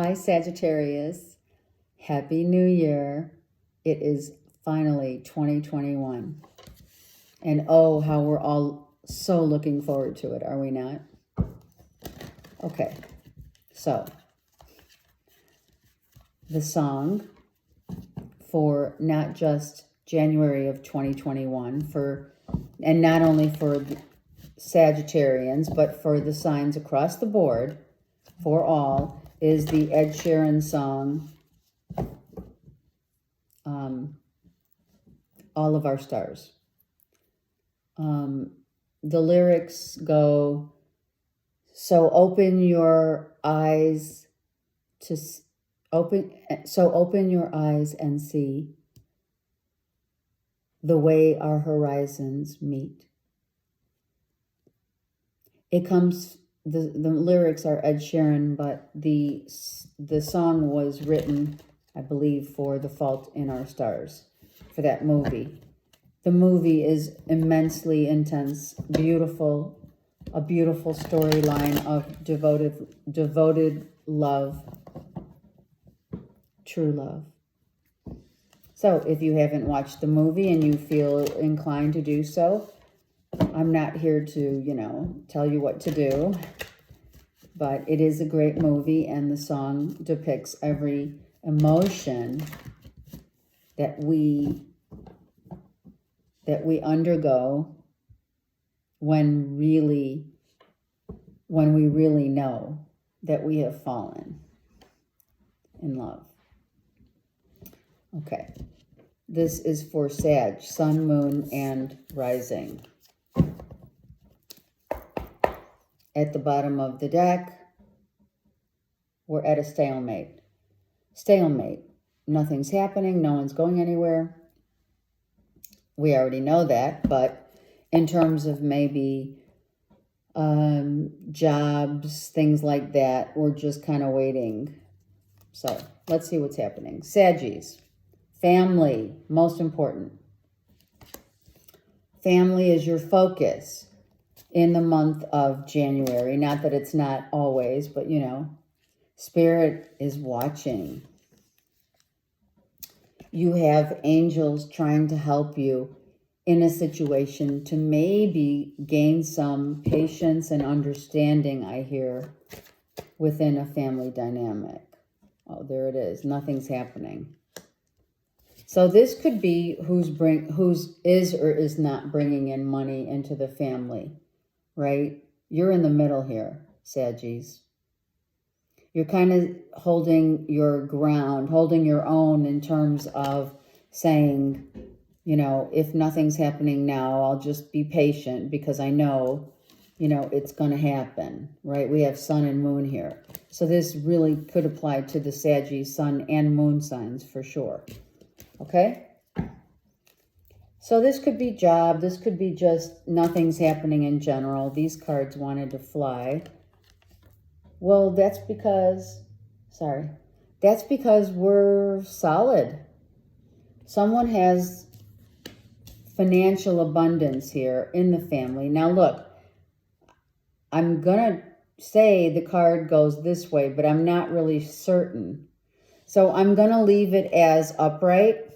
Hi, Sagittarius. Happy New Year. It is finally 2021. And oh, how we're all so looking forward to it, are we not? Okay, so the song for not just January of 2021, and not only for Sagittarians, but for the signs across the board, for all, is the Ed Sheeran song, All of Our Stars. The lyrics go, so open your eyes open your eyes and see the way our horizons meet. It comes, the lyrics are Ed Sheeran, but the song was written, I believe, for The Fault in Our Stars, for that movie. The movie is immensely intense, beautiful, a beautiful storyline of devoted love, true love. So if you haven't watched the movie and you feel inclined to do so, I'm not here to, tell you what to do, but it is a great movie, and the song depicts every emotion that we undergo when we really know that we have fallen in love. Okay, this is for Sag, Sun, Moon, and Rising. At the bottom of the deck, we're at a stalemate. Stalemate. Nothing's happening. No one's going anywhere. We already know that, but in terms of maybe jobs, things like that, we're just kind of waiting. So let's see what's happening. Saggies. Family, most important. Family is your focus in the month of January. Not that it's not always, but Spirit is watching. You have angels trying to help you in a situation to maybe gain some patience and understanding, I hear, within a family dynamic. Oh, there it is. Nothing's happening. So this could be who's is or is not bringing in money into the family, right? You're in the middle here, Saggies. You're kind of holding your ground, holding your own in terms of saying, if nothing's happening now, I'll just be patient because I know, it's going to happen, right? We have Sun and Moon here. So this really could apply to the Saggies, Sun and Moon signs for sure. Okay? So this could be job. This could be just nothing's happening in general. These cards wanted to fly. Well, that's because we're solid. Someone has financial abundance here in the family. Now, look, I'm going to say the card goes this way, but I'm not really certain. So I'm going to leave it as upright.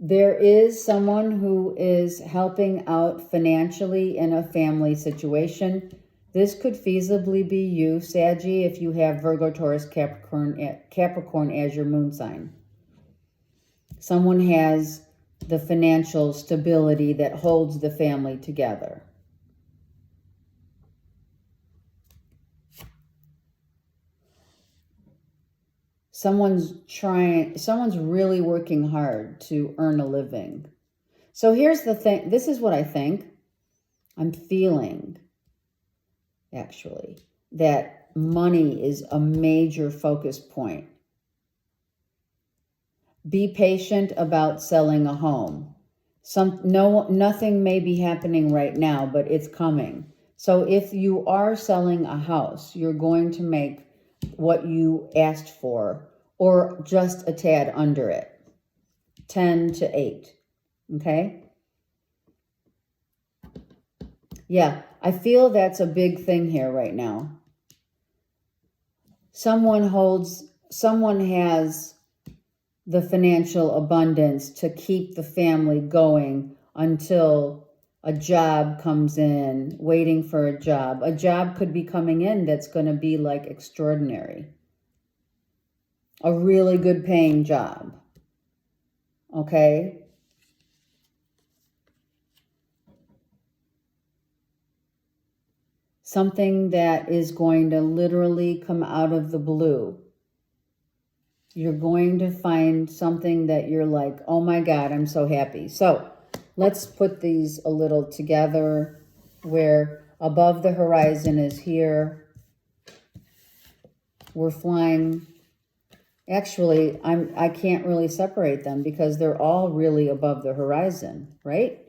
There is someone who is helping out financially in a family situation. This could feasibly be you, Saggy, if you have Virgo, Taurus, Capricorn as your moon sign. Someone has the financial stability that holds the family together. Someone's really working hard to earn a living. So here's the thing. This is what I think. I'm feeling, actually, that money is a major focus point. Be patient about selling a home. Nothing may be happening right now, but it's coming. So if you are selling a house, you're going to make what you asked for, or just a tad under it. 10 to 8. Okay? Yeah, I feel that's a big thing here right now. Someone has the financial abundance to keep the family going until a job comes in, waiting for a job. A job could be coming in that's going to be like extraordinary. A really good paying job. Okay? Something that is going to literally come out of the blue. You're going to find something that you're like, oh my God, I'm so happy. So let's put these a little together, where above the horizon is here. We're flying. Actually, I can't really separate them because they're all really above the horizon, right?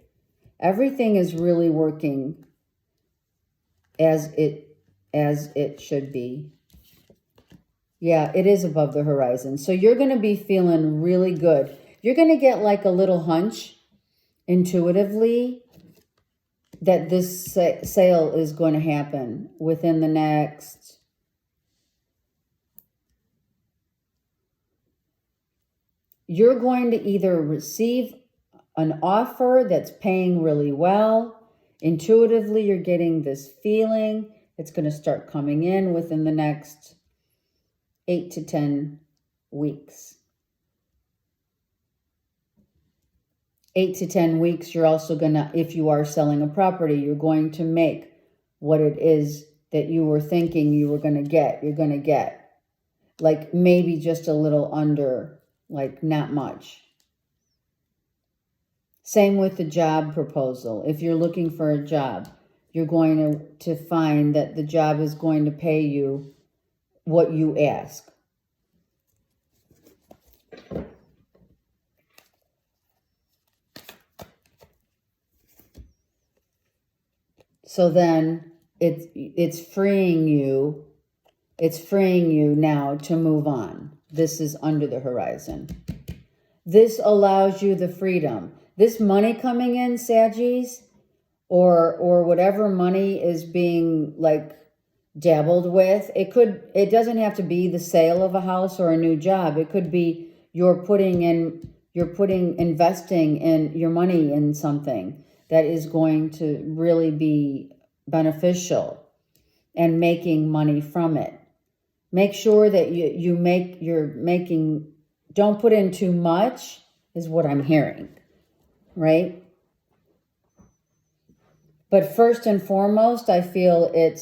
Everything is really working as it should be. Yeah, it is above the horizon. So you're going to be feeling really good. You're going to get like a little hunch intuitively that this sale is going to happen within the next you're going to either receive an offer that's paying really well. Intuitively, you're getting this feeling. It's going to start coming in within the next 8 to 10 weeks. 8 to 10 weeks, you're also going to, if you are selling a property, you're going to make what it is that you were thinking you were going to get. You're going to get like maybe just a little under, like not much. Same with the job proposal. If you're looking for a job, you're going to find that the job is going to pay you what you ask. So then it's freeing you. It's freeing you now to move on. This is under the horizon. This allows you the freedom. This money coming in, Saggies, or whatever money is being like dabbled with, it doesn't have to be the sale of a house or a new job. It could be investing in your money in something that is going to really be beneficial and making money from it. Make sure that don't put in too much is what I'm hearing, right? But first and foremost, I feel it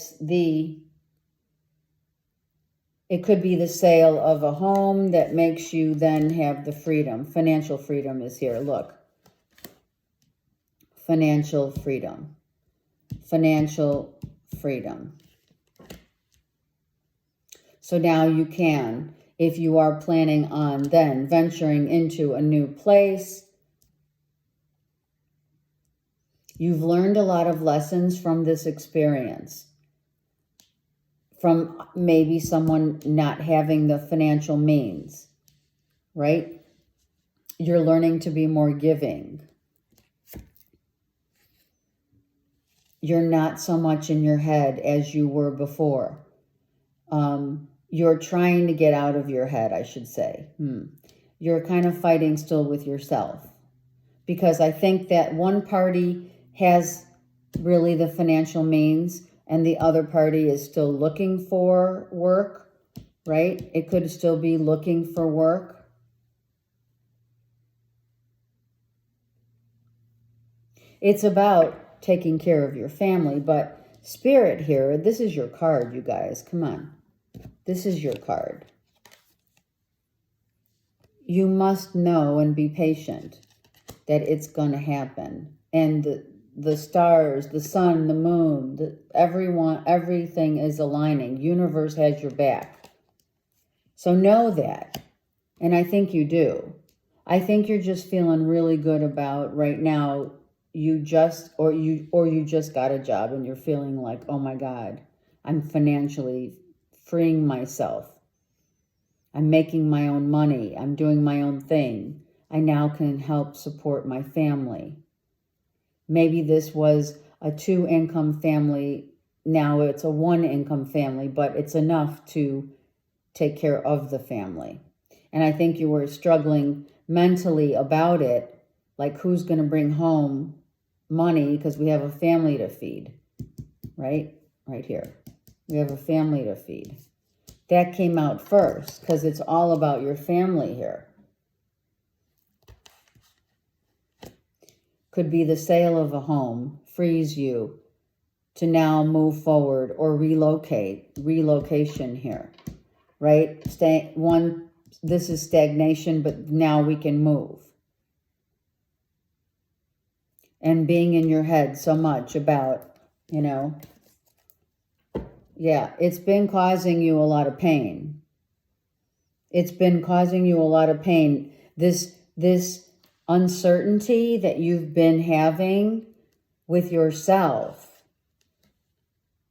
could be the sale of a home that makes you then have the freedom. Financial freedom is here. Look. Financial freedom. Financial freedom. So now you can, if you are planning on then venturing into a new place, you've learned a lot of lessons from this experience. From maybe someone not having the financial means, right? You're learning to be more giving. You're not so much in your head as you were before. You're trying to get out of your head, I should say. You're kind of fighting still with yourself. Because I think that one party has really the financial means and the other party is still looking for work, right? It could still be looking for work. It's about taking care of your family, but Spirit here, this is your card, you guys. Come on. This is your card. You must know and be patient that it's going to happen. And the stars, the sun, the moon, everything is aligning. Universe has your back. So know that. And I think you do. I think you're just feeling really good about right now. You just got a job and you're feeling like, oh my God, I'm financially freeing myself. I'm making my own money. I'm doing my own thing. I now can help support my family. Maybe this was a 2-income family. Now it's a 1-income family, but it's enough to take care of the family. And I think you were struggling mentally about it, like who's going to bring home money because we have a family to feed, right? Right here. We have a family to feed. That came out first because it's all about your family here. Could be the sale of a home frees you to now move forward or relocation here, right? This is stagnation, but now we can move. And being in your head so much about, yeah, it's been causing you a lot of pain. It's been causing you a lot of pain. This uncertainty that you've been having with yourself.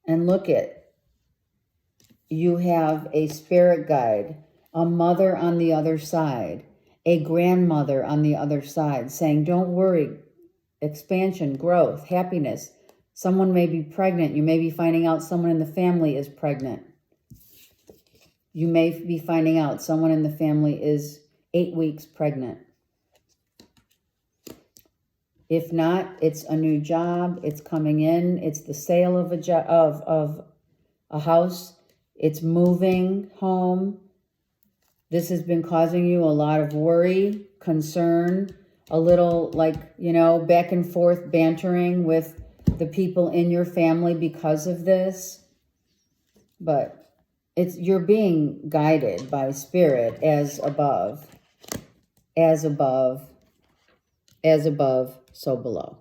And look at, you have a spirit guide, a mother on the other side, a grandmother on the other side saying, don't worry, expansion, growth, happiness. Someone may be pregnant. You may be finding out someone in the family is pregnant. You may be finding out someone in the family is 8 weeks pregnant. If not, it's a new job. It's coming in. It's the sale of of a house. It's moving home. This has been causing you a lot of worry, concern, a little back and forth bantering with the people in your family because of this. But you're being guided by spirit as above, so below.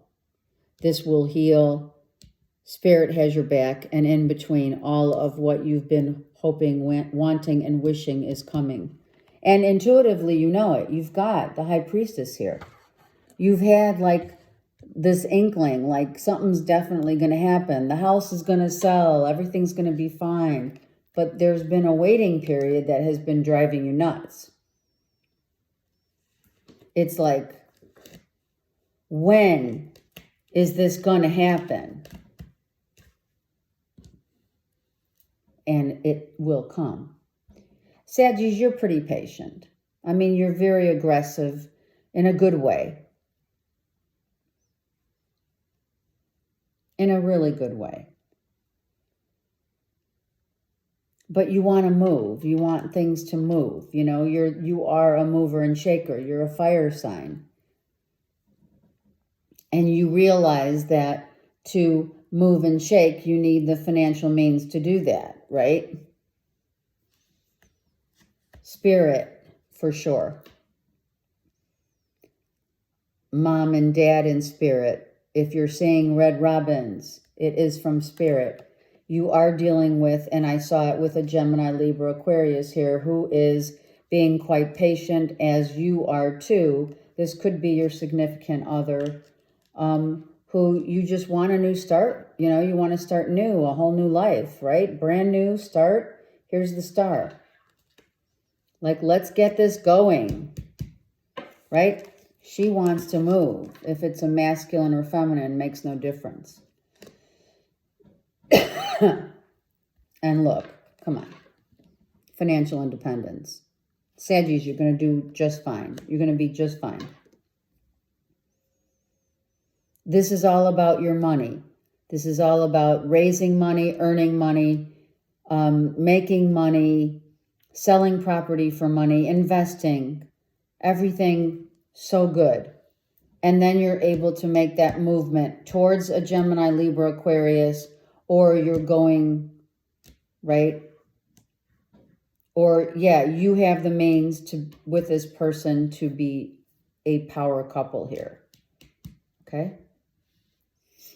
This will heal. Spirit has your back, and in between, all of what you've been hoping, wanting, and wishing is coming. And intuitively, you know it. You've got the High Priestess here. You've had this inkling, like something's definitely going to happen. The house is going to sell. Everything's going to be fine. But there's been a waiting period that has been driving you nuts. It's like, when is this going to happen? And it will come. Sagittarius, you're pretty patient. I mean, you're very aggressive in a good way. In a really good way. But you want to move. You want things to move. You are a mover and shaker. You're a fire sign. And you realize that to move and shake, you need the financial means to do that, right? Spirit, for sure. Mom and dad in spirit. If you're seeing red robins, it is from spirit. You are dealing with, and I saw it with a Gemini, Libra, Aquarius here, who is being quite patient, as you are too. This could be your significant other, who you just want a new start. You want to start new, a whole new life, right? Brand new start. Here's the star. Let's get this going, right? She wants to move. If it's a masculine or feminine, makes no difference. And look, come on. Financial independence. Sagittarius, you're going to do just fine. You're going to be just fine. This is all about your money. This is all about raising money, earning money, making money, selling property for money, investing, everything so good. And then you're able to make that movement towards a Gemini, Libra, Aquarius, or you're going, right? Or, yeah, you have the means with this person to be a power couple here. Okay?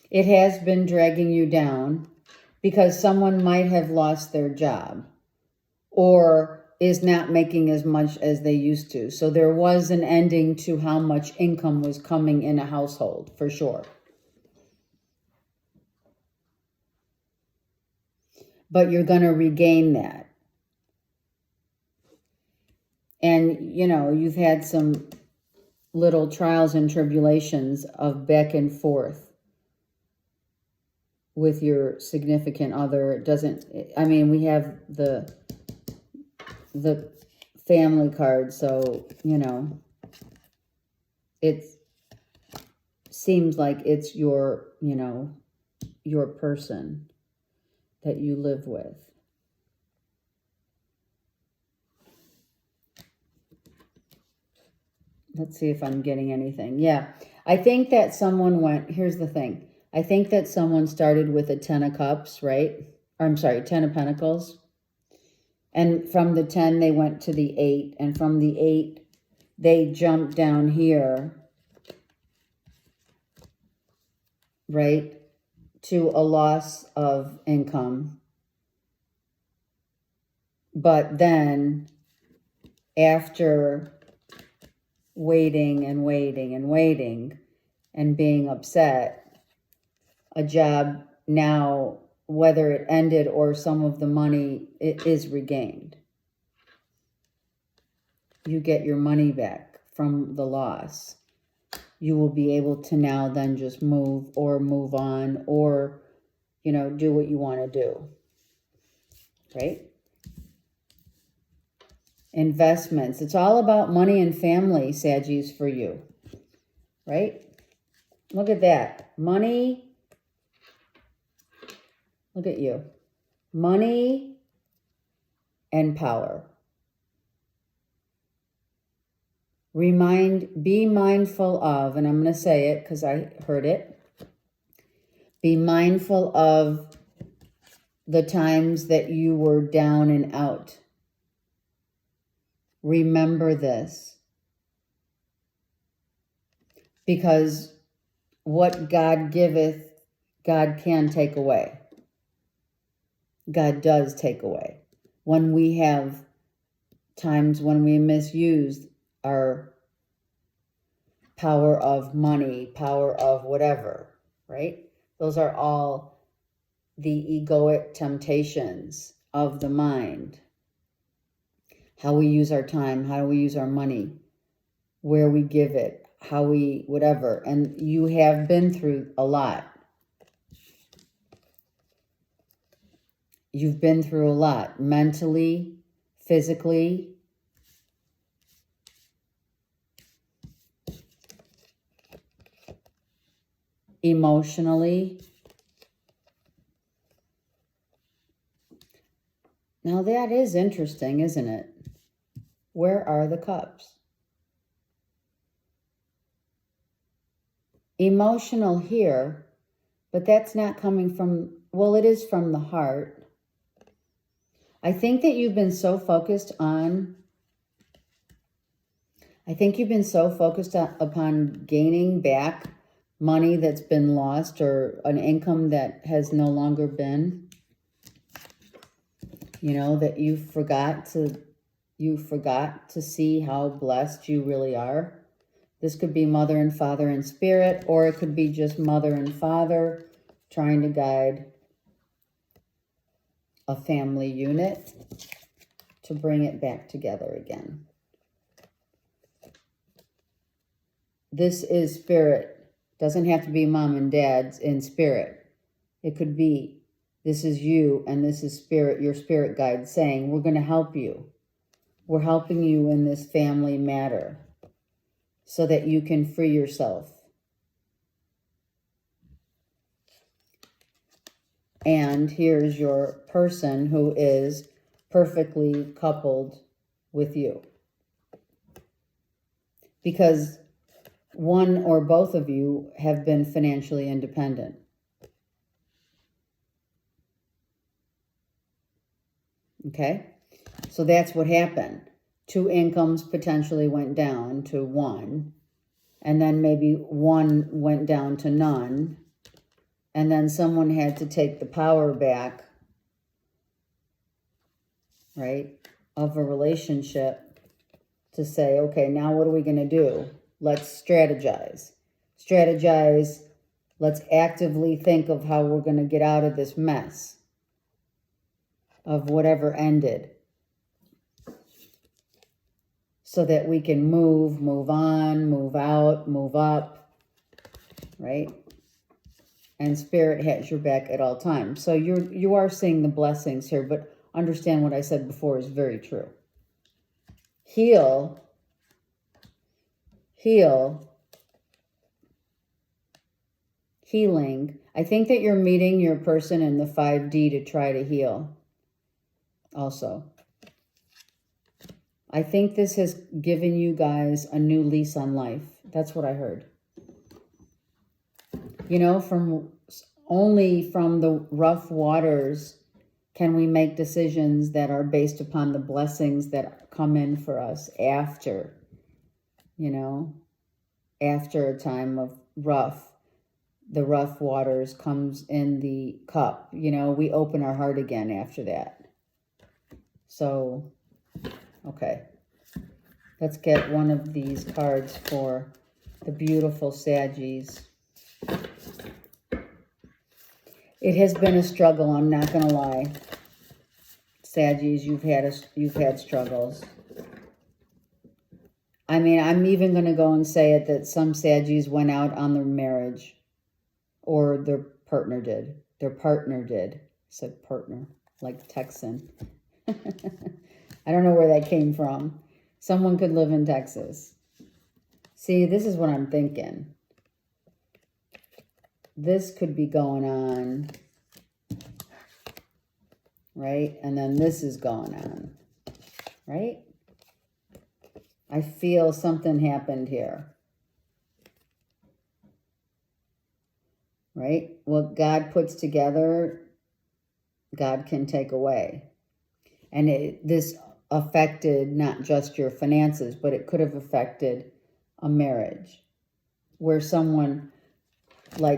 It has been dragging you down because someone might have lost their job or is not making as much as they used to. So there was an ending to how much income was coming in a household, for sure. But you're going to regain that. And, you've had some little trials and tribulations of back and forth. with your significant other. It doesn't, I mean, we have the family card, so, you know, it seems like it's your, you know, your person that you live with. Let's see if I'm getting anything. Yeah, I think that someone went, here's the thing. I think that someone started with a 10 of cups, right? Or, I'm sorry, 10 of pentacles. And from the 10, they went to the 8. And from the 8, they jumped down here, right, to a loss of income. But then, after waiting and waiting and waiting and being upset, a job now, whether it ended or some of the money, it is regained. You get your money back from the loss. You will be able to now then just move or move on or, you know, do what you want to do, right? Investments. It's all about money and family, Saggies, for you, right? Look at that. Money. Look at you. Money and power. Be mindful of, and I'm going to say it because I heard it. Be mindful of the times that you were down and out. Remember this. Because what God giveth, God can take away. God does take away. When we have times when we misuse our power of money, power of whatever, right? Those are all the egoic temptations of the mind. How we use our time, how we use our money, where we give it, how we, whatever. And you have been through a lot. You've been through a lot, mentally, physically. Emotionally. Now that is interesting, isn't it? Where are the cups? Emotional here, but that's not coming from, well, it is from the heart. I think that you've been so focused on, upon gaining back money that's been lost or an income that has no longer been, you know, that you forgot to see how blessed you really are. This could be mother and father in spirit, or it could be just mother and father trying to guide a family unit to bring it back together again. This is spirit. Doesn't have to be mom and dad's in spirit. It could be, this is you and this is spirit, your spirit guide saying, we're going to help you. We're helping you in this family matter so that you can free yourself. And here's your person who is perfectly coupled with you. Because one or both of you have been financially independent. Okay? So that's what happened. 2 incomes potentially went down to 1. And then maybe 1 went down to none. And then someone had to take the power back, right, of a relationship to say, okay, now what are we going to do? Let's strategize. Let's actively think of how we're going to get out of this mess of whatever ended so that we can move on, move out, move up, right? And Spirit has your back at all times. So you are seeing the blessings here, but understand what I said before is very true. Heal, healing. I think that you're meeting your person in the 5D to try to heal also. I think this has given you guys a new lease on life. That's what I heard. You know, only from the rough waters can we make decisions that are based upon the blessings that come in for us after, after a time of the rough waters comes in the cup. We open our heart again after that. So, okay. Let's get one of these cards for the beautiful Saggies. It has been a struggle, I'm not going to lie. Saggies, you've had struggles. I mean, I'm even going to go and say it that some Saggies went out on their marriage, or their partner did. I said partner, like Texan. I don't know where that came from. Someone could live in Texas. See, this is what I'm thinking. This could be going on, right? And then this is going on, right? I feel something happened here, right? What God puts together, God can take away. And this affected not just your finances, but it could have affected a marriage where someone could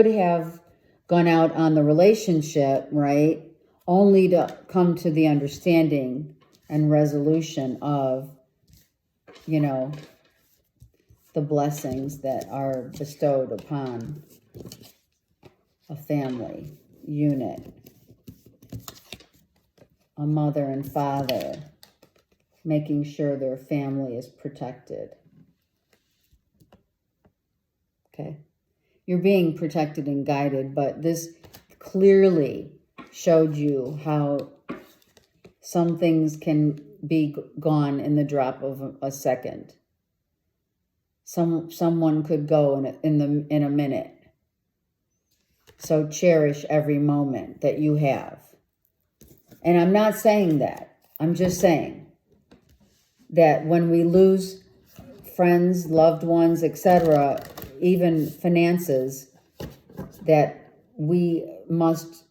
have gone out on the relationship, right? Only to come to the understanding and resolution of, the blessings that are bestowed upon a family unit, a mother and father, making sure their family is protected. Okay. You're being protected and guided, but this clearly showed you how some things can be gone in the drop of a second. Someone could go in a minute. So cherish every moment that you have. And I'm not saying that. I'm just saying that when we lose friends, loved ones, etc., even finances, that we must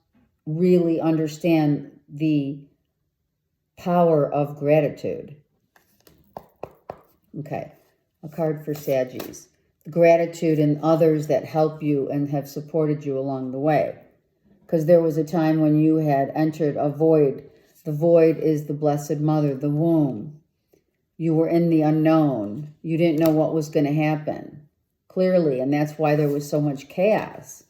really understand the power of gratitude. Okay, a card for Saggies. Gratitude in others that help you and have supported you along the way. Because there was a time when you had entered a void. The void is the Blessed Mother, the womb. You were in the unknown. You didn't know what was going to happen, clearly, and that's why there was so much chaos.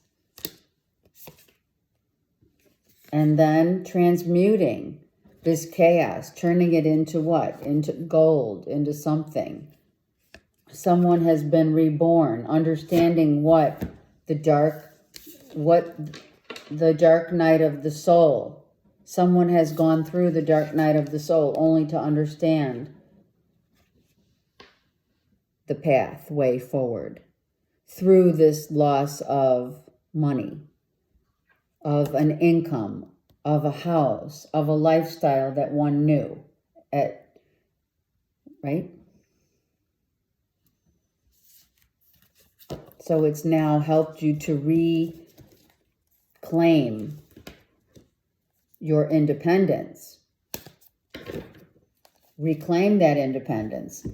And then transmuting this chaos, turning it into what? Into gold, into something. Someone has been reborn, understanding what the dark night of the soul. Someone has gone through the dark night of the soul only to understand the pathway forward through this loss of money, of an income, of a house, of a lifestyle that one knew, right? So it's now helped you to reclaim your independence. Reclaim that independence.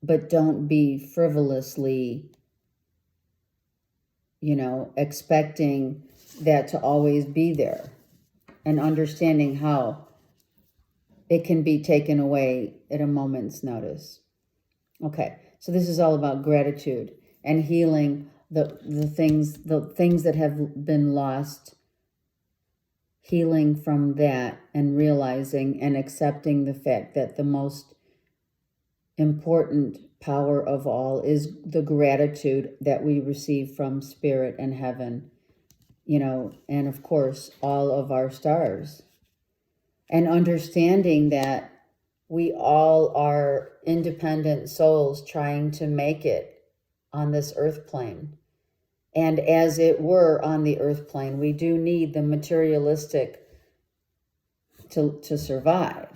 But don't be frivolously, expecting that to always be there, and understanding how it can be taken away at a moment's notice. Okay, so this is all about gratitude and healing the things that have been lost, healing from that and realizing and accepting the fact that the most important power of all is the gratitude that we receive from Spirit and heaven, you know, and of course, all of our stars. And understanding that we all are independent souls trying to make it on this earth plane. And as it were on the earth plane, we do need the materialistic to survive.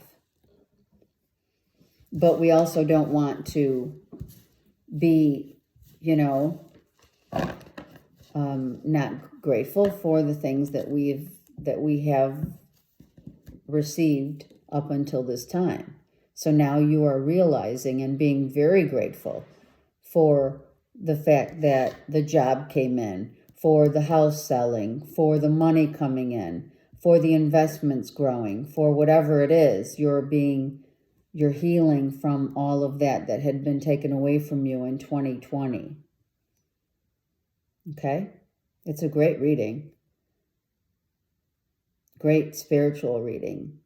But we also don't want to be, you know, not grateful for the things that we have received up until this time. So now you are realizing and being very grateful for the fact that the job came in, for the house selling, for the money coming in, for the investments growing, for whatever it is, you're healing from all of that had been taken away from you in 2020. Okay? It's a great reading. Great spiritual reading.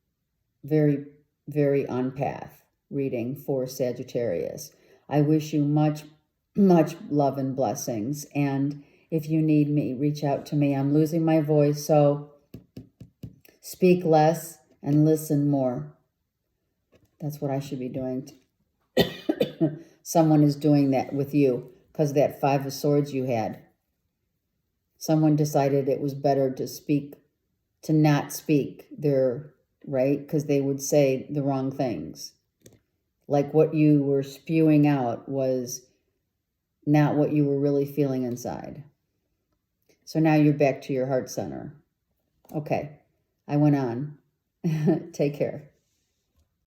Very, very on path reading for Sagittarius. I wish you much, much love and blessings. And if you need me, reach out to me. I'm losing my voice, so speak less and listen more. That's what I should be doing. Someone is doing that with you because that 5 of Swords you had. Someone decided it was better to not speak right? Because they would say the wrong things. Like what you were spewing out was not what you were really feeling inside. So now you're back to your heart center. Okay, I went on. Take care.